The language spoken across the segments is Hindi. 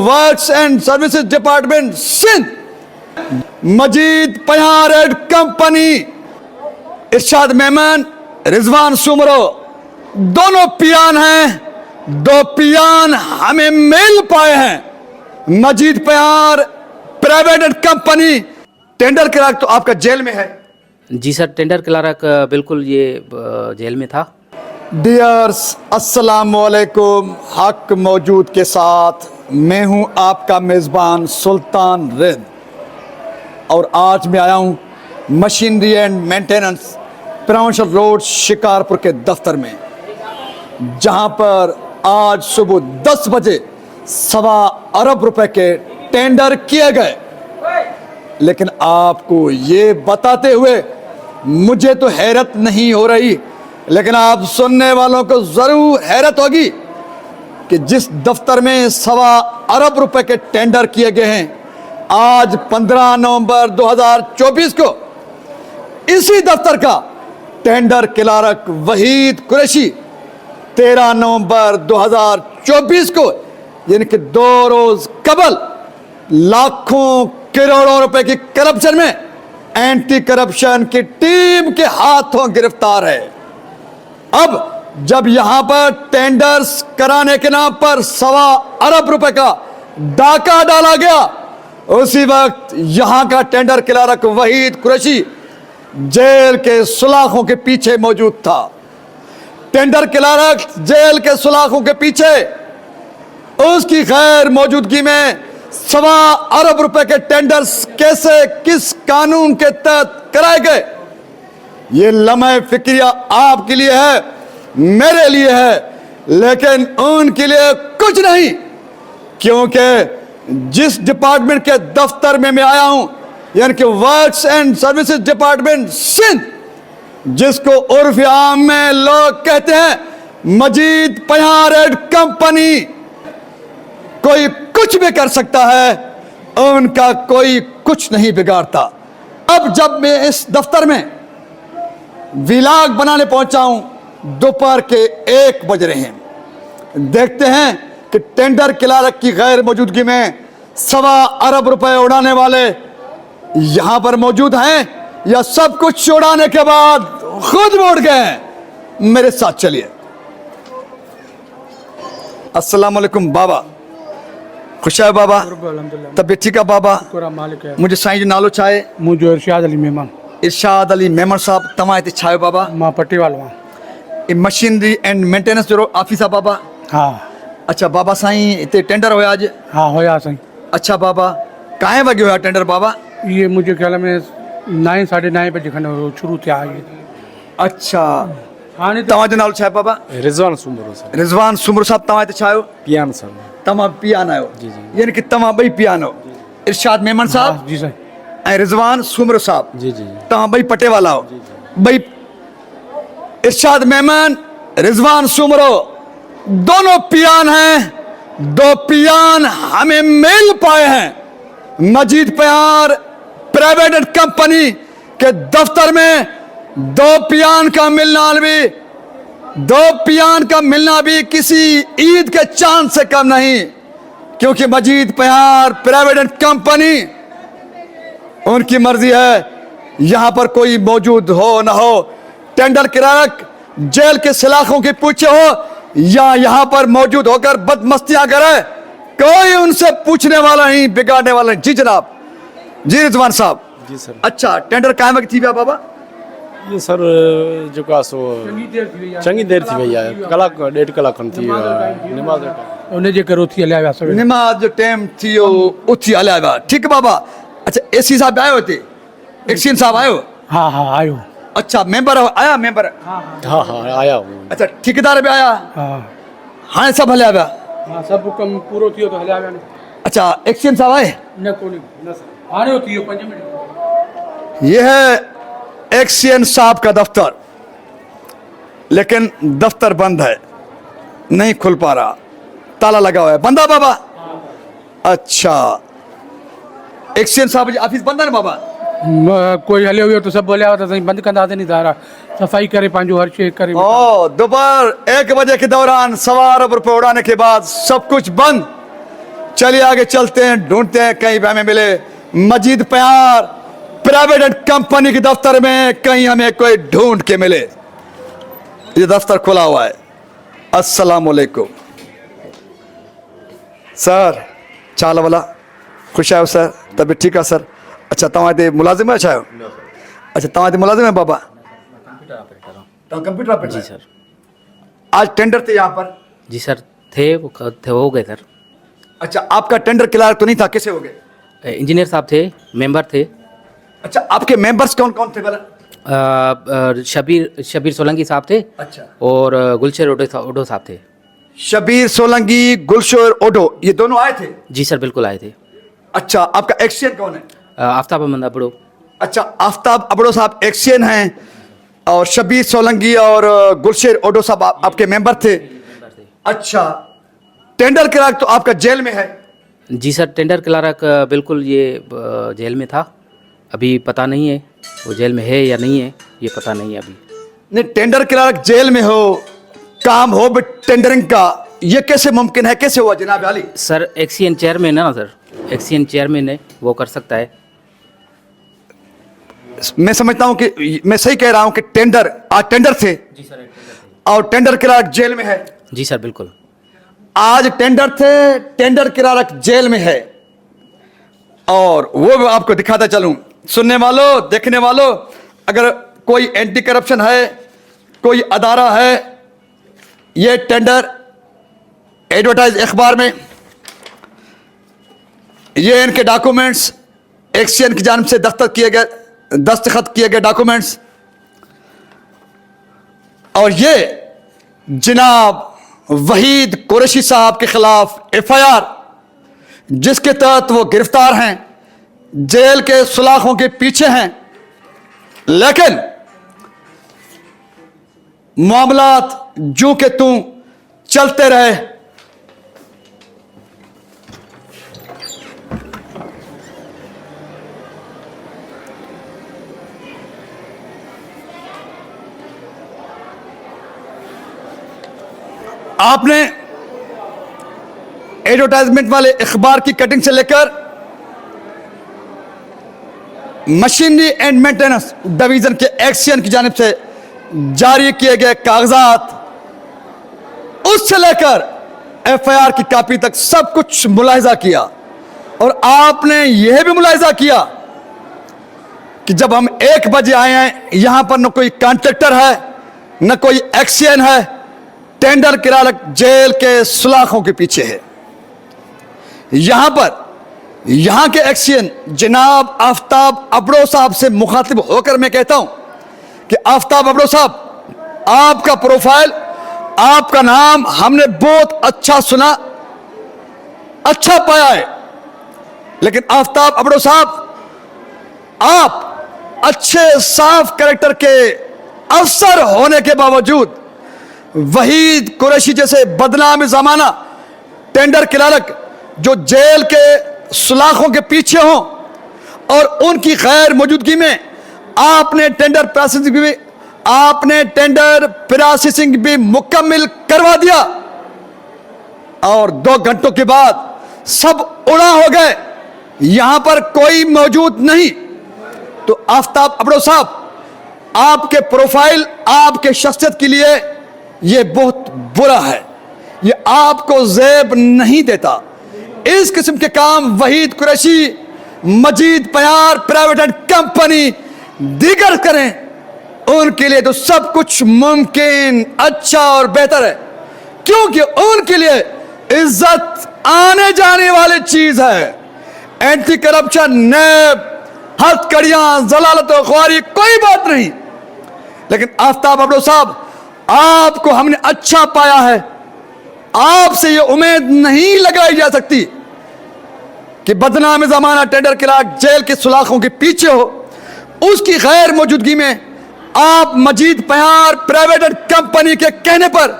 Works and services department Sindh, Majeed Payar and company, Irshad Memon, Rizwan Soomro, दोनों पियान हैं। दो पियान हमें मिल पाए हैं। मजीद पयार private and company. Tender clerk तो आपका जेल में है? जी सर, टेंडर क्लर्क बिल्कुल ये जेल में था। डियर्स, अस्सलाम वालेकुम। हक मौजूद के साथ मैं हूं आपका मेज़बान सुल्तान रिद, और आज मैं आया हूं machinery and maintenance provincial road Shikarpur के दफ्तर में, जहां पर आज सुबह 10 बजे 1.25 अरब रुपए के टेंडर किए गए। लेकिन आपको ये बताते हुए मुझे तो हैरत नहीं हो रही, लेकिन आप सुनने वालों को जरूर हैरत होगी कि जिस दफ्तर में 1.25 अरब रुपए के टेंडर किए गए हैं, आज 15 नवंबर 2024 को इसी दफ्तर का टेंडर क्लर्क वहीद कुरैशी 13 नवंबर 2024 को, यानी कि 2 रोज कबल, लाखों करोड़ों रुपए की करप्शन में एंटी करप्शन की टीम के हाथों गिरफ्तार है। अब जब यहां पर टेंडर्स कराने के नाम पर 1.25 अरब रुपए का डाका डाला गया, उसी वक्त यहां का tender clerk Waheed Qureshi jail के सुलाखों के पीछे मौजूद था। टेंडर क्लर्क जेल के सुलाखों के पीछे उसकी गैर मौजूदगी में 1.25 अरब रुपए के टेंडर्स कैसे, किस कानून के तहत कराए गए, ये लम्हे फिक्रिया आपके लिए है, मेरे लिए है, लेकिन उनके लिए कुछ नहीं। क्योंकि जिस डिपार्टमेंट के दफ्तर में मैं आया हूं, यानी कि works and services department Sindh, जिसको उर्फ आम में लोग कहते हैं मजीद पयार एंड कंपनी, कोई कुछ भी कर सकता है, उनका कोई कुछ नहीं बिगाड़ता। अब जब मैं इस दफ्तर में विलाग बनाने पहुंचा हूं, दोपहर के 1 बज रहे हैं, देखते हैं कि टेंडर क्लर्क की गैर मौजूदगी में 1.25 अरब रुपए उड़ाने वाले यहां पर मौजूद हैं, या सब कुछ उड़ाने के बाद खुद उड़ गए हैं। मेरे साथ चलिए। अस्सलाम वालेकुम बाबा, खुश है बाबा? तबीयत ठीक है बाबा? मुझे साईं जो नालो छाए? मुझे इरशाद अली मेमन। इरशाद अली मेमन साहब, तमाम हिते छायो बाबा? मां पट्टीवाल मां। ये मशीनरी एंड मेंटेनेंस जो ऑफिस है बाबा? हाँ। अच्छा बाबा, साईं इते टेंडर होया आज? हाँ होया साईं। अच्छा बाबा, काहे वगे होया टेंडर बाबा? ये मुझे ख्याल में 9 साढ़े 9 बजे खन शुरू थिया। अच्छा, हाँ नहीं तव्हां जो नालो छा आहे बाबा? रिजवान सुमरो सर। रिजवान सुमरो साहब, तव्हां हिते छा आहियो? पियान सर। तव्हां पियान आहियो? जी जी। यानी कि तव्हां ॿई पियान हो? इरशाद मेमन साहब जी साईं। ऐं रिजवान सुमरो साहब, जी जी। तव्हां ॿई पटेवाला हो? ॿई। इरशाद मेमन, रिजवान सुमरो, दोनों पियान हैं। दो पियान हमें मिल पाए हैं। मजीद पयार प्राइवेट एंड कंपनी के दफ्तर में दो पियान का मिलना भी किसी ईद के चांद से कम नहीं, क्योंकि मजीद पयार प्राइवेट एंड कंपनी, उनकी मर्जी है यहां पर कोई मौजूद हो ना हो, टेंडर क्लर्क जेल के सलाखों के पूछे हो या यहां पर मौजूद होकर बदमस्तियां करे, कोई उनसे पूछने वाला नहीं, बिगाड़ने वाला नहीं। जी जनाब। जी रिजवान साहब। जी सर। अच्छा, टेंडर कायम वक्त थी बाबा? ये सर जो का सो चंगी देर थी भैया, कलाक 1.5 कलाक खन थी नमाज उन्हें जे करो थी हलिया विया सवेर। नमाज जो टाइम थियो उथी हलिया विया। ठीक है बाबा। अच्छा, एसी साहब आयो हिते? एक्सीन साहब आयो? हाँ हाँ आयो। अच्छा, मेंबर आया? मेंबर? हाँ हाँ आया हूँ। अच्छा, ठेकेदार भी आया? हाँ हाँ, सब हलिया विया? हाँ, सब कम पूरो थियो तो हलिया विया। अच्छा, एक्सीन साहब आए? न कोनी न सर, हाणे थियो 5 मिनट। यह है एक्सीएन साहब का दफ्तर, लेकिन दफ्तर बंद है, नहीं खुल पा रहा, ताला लगा हुआ है। बंदा बाबा? अच्छा, एक्सीएन साहब जी ऑफिस बंद है ना बाबा? कोई हलियो हुयो तो सब बोलिया तो सही बंद कंदा नहीं दारा, सफाई करे पंहिंजो हर शइ करे। दोपहर 1 बजे के दौरान 1.25 अरब रुपए उड़ाने के बाद सब कुछ बंद। चलिए आगे चलते हैं, ढूंढते हैं कहीं भी हमें मिले मजीद प्यार प्राइवेट कंपनी के दफ्तर में, कहीं हमें कोई ढूंढ के मिले। ये दफ्तर खुला हुआ है। अस्सलाम वालेकुम सर, चाल वाला खुश आयो सर, तबीयत ठीक है सर? अच्छा तव्हां मुलाजिम है? छा अच्छा तव्हां मुलाजिम है बाबा? Computer operator? जी सर। आज टेंडर थे यहाँ पर? जी सर, थे हो गए सर। अच्छा आपका टेंडर क्लियर तो नहीं था, कैसे हो गए? इंजीनियर साहब थे, मेंबर थे। अच्छा आपके मेंबर्स कौन कौन थे भला? शबीर सोलंकी साहब थे। अच्छा। और गुलशर ओडो साहब थे। शबीर सोलंकी, गुलशर ओडो, ये दोनों आए थे? जी सर बिल्कुल आए थे। अच्छा आपका एक्सियन कौन है? आफ्ताब अहमद अबड़ो। अच्छा आफ्ताब अबड़ो साहब एक्सियन हैं, और शबीर सोलंकी और गुलशर ओडो साहब आपके मेंबर थे। अच्छा टेंडर क्लर्क तो आपका जेल में है? जी सर, टेंडर क्लर्क बिल्कुल ये जेल में था। अभी पता नहीं है वो जेल में है या नहीं है, ये पता नहीं है अभी। नहीं टेंडर क्लर्क जेल में हो, काम हो भी टेंडरिंग का, ये कैसे मुमकिन है, कैसे हुआ जनाब अली? सर एक्सीएन चेयरमैन है ना सर, एक्सीएन चेयरमैन है, वो कर सकता है। मैं समझता हूं कि मैं सही कह रहा हूं कि टेंडर आज टेंडर थे? जी सर। और टेंडर क्लर्क जेल में है? जी सर बिल्कुल। आज टेंडर थे, टेंडर क्लर्क जेल में है, और वो मैं आपको दिखाता चलूं। सुनने वालों, देखने वालों, अगर कोई एंटी करप्शन है, कोई अदारा है, ये टेंडर एडवर्टाइज अखबार में, ये इनके डॉक्यूमेंट्स एक्सियन की जानिब से दस्तखत किए गए डॉक्यूमेंट्स, और ये जनाब वहीद कुरैशी साहब के खिलाफ एफआईआर, जिसके तहत वो गिरफ्तार हैं, जेल के सुलाखों के पीछे हैं, लेकिन मामलात जू के तू चलते रहे। आपने एडवर्टाइजमेंट वाले अखबार की कटिंग से लेकर मशीनरी एंड मेंटेनेंस डिवीजन के एक्सियन की जानिब से जारी किए गए कागजात, उससे लेकर एफआईआर की कॉपी तक सब कुछ मुलाहिजा किया, और आपने यह भी मुलाहिजा किया कि जब हम 1 बजे आए हैं, यहां पर न कोई कॉन्ट्रैक्टर है, न कोई एक्सियन है, टेंडर क्लर्क जेल के सुलाखों के पीछे है। यहां पर यहां के एक्सियन जनाब आफ्ताब अबड़ो साहब से मुखातिब होकर मैं कहता हूं कि आफ्ताब अबड़ो साहब, आपका प्रोफाइल, आपका नाम हमने बहुत अच्छा सुना, अच्छा पाया है, लेकिन आफ्ताब अबड़ो साहब, आप अच्छे साफ कैरेक्टर के अफसर होने के बावजूद वहीद कुरैशी जैसे बदनाम जमाना टेंडर क्लर्क जो जेल के सुलाखों के पीछे हों, और उनकी गैर मौजूदगी में आपने टेंडर प्रोसेसिंग भी मुकम्मल करवा दिया, और 2 घंटों के बाद सब उड़ा हो गए, यहां पर कोई मौजूद नहीं। तो आफ्ताब अबड़ो साहब, आपके प्रोफाइल, आपके शख्सियत के लिए ये बहुत बुरा है, ये आपको ज़ेब नहीं देता। इस किस्म के काम वहीद कुरैशी, मजीद प्यार प्राइवेट कंपनी दीगर करें, उनके लिए तो सब कुछ मुमकिन, अच्छा और बेहतर है, क्योंकि उनके लिए इज्जत आने जाने वाली चीज है। एंटी करप्शन, नैब, हथकड़ियां, जलालत और ख्वारी कोई बात नहीं, लेकिन आफ्ताब अबड़ो साहब, आपको हमने अच्छा पाया है, आपसे ये उम्मीद नहीं लगाई जा सकती कि बदनाम जमाना टेंडर क्लर्क जेल के सुलाखों के पीछे हो, उसकी गैर मौजूदगी में आप मजीद प्यार प्राइवेट कंपनी के कहने पर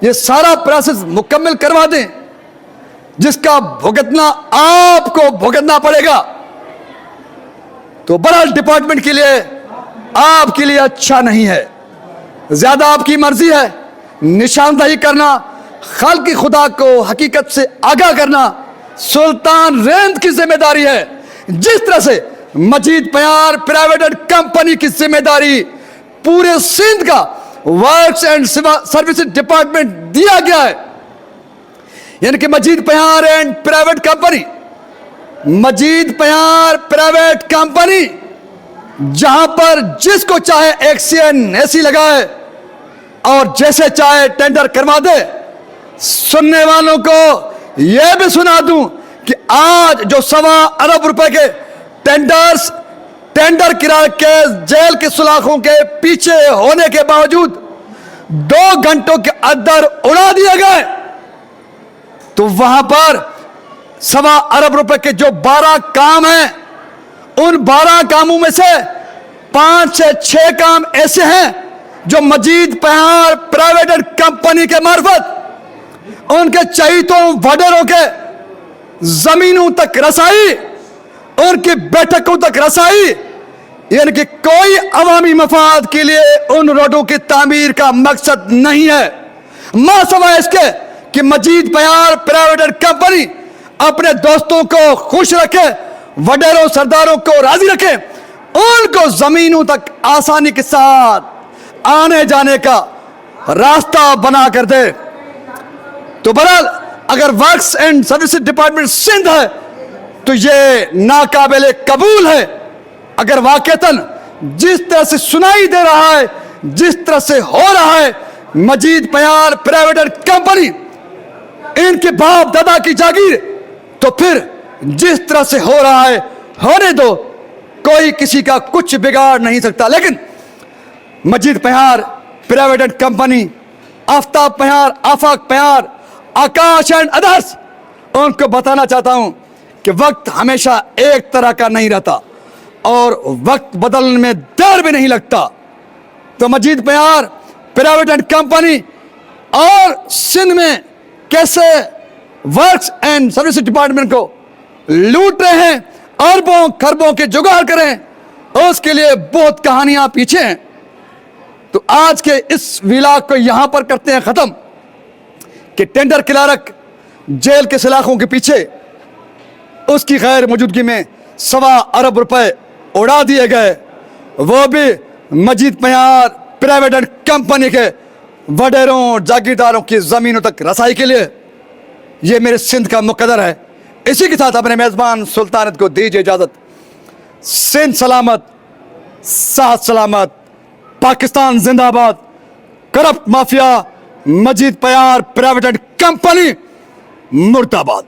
यह सारा प्रोसेस मुकम्मल करवा दें, जिसका भुगतना आपको भुगतना पड़ेगा। तो बहरहाल डिपार्टमेंट के लिए, आपके लिए अच्छा नहीं है। ज्यादा आपकी मर्जी है, निशानदही करना, खालिक खुदा को हकीकत से आगाह करना, सुल्तान रेंद की जिम्मेदारी है, जिस तरह से मजीद प्यार प्राइवेट एंड कंपनी की जिम्मेदारी पूरे सिंध का वर्क्स एंड सर्विसेज डिपार्टमेंट दिया गया है। यानी कि मजीद प्यार एंड प्राइवेट कंपनी, मजीद प्यार प्राइवेट कंपनी जहां पर जिसको चाहे एक्सीएन एसी लगाए और जैसे चाहे टेंडर करवा दे। सुनने वालों को यह भी सुना दूं कि आज जो 1.25 अरब रुपए के टेंडर किराए के जेल के सुलाखों के पीछे होने के बावजूद 2 घंटों के अंदर उड़ा दिए गए, तो वहां पर 1.25 अरब रुपए के जो 12 काम हैं, उन 12 कामों में से 5 से 6 काम ऐसे हैं जो मजीद प्यार प्राइवेट एंड कंपनी के मार्फत उनके चहितों वडेरों के जमीनों तक रसाई, उनकी बैठकों तक रसाई, यानी कि कोई अवामी मफाद के लिए उन रोडों की तामीर का मकसद नहीं है। मासवा इसके कि मजीद प्यार प्राइवेट एंड कंपनी अपने दोस्तों को खुश रखे, वडेरों सरदारों को राजी रखे, उनको जमीनों तक आसानी के साथ आने जाने का रास्ता बना कर दे। तो बहरहाल अगर works and services department Sindh है तो ये नाकाबिले कबूल है। अगर वाकईतन जिस तरह से सुनाई दे रहा है, जिस तरह से हो रहा है, मजीद प्यार प्राइवेट एंड कंपनी इनके बाप दादा की जागीर, तो फिर जिस तरह से हो रहा है होने दो, कोई किसी का कुछ बिगाड़ नहीं सकता। लेकिन मजीद प्यार प्राइवेट एंड कंपनी, आफ्ताब प्यार, आफाक प्यार, आकाश एंड अदर्स, उनको बताना चाहता हूं कि वक्त हमेशा एक तरह का नहीं रहता और वक्त बदलने में देर भी नहीं लगता। तो मजीद प्यार प्राइवेट एंड कंपनी और सिंध में कैसे वर्क्स एंड सर्विसेज डिपार्टमेंट को लूट रहे हैं, अरबों खरबों के जुगाड़ करें, उसके लिए बहुत कहानियां पीछे हैं। तो आज के इस विलाग को यहां पर करते हैं खत्म कि टेंडर क्लार्क जेल के सलाखों के पीछे उसकी गैर मौजूदगी में 1.25 अरब रुपए उड़ा दिए गए, वो भी मजीद प्यार प्राइवेट एंड कंपनी के वडेरों और जागीरदारों की जमीनों तक रसाई के लिए। ये मेरे सिंध का मुकद्दर है। इसी के साथ अपने मेजबान सुल्तानत को दीजिए इजाजत। सिंध सलामत, साथ सलामत, पाकिस्तान जिंदाबाद, करप्ट माफिया मजीद प्यार प्राइवेट एंड कंपनी मुर्दाबाद।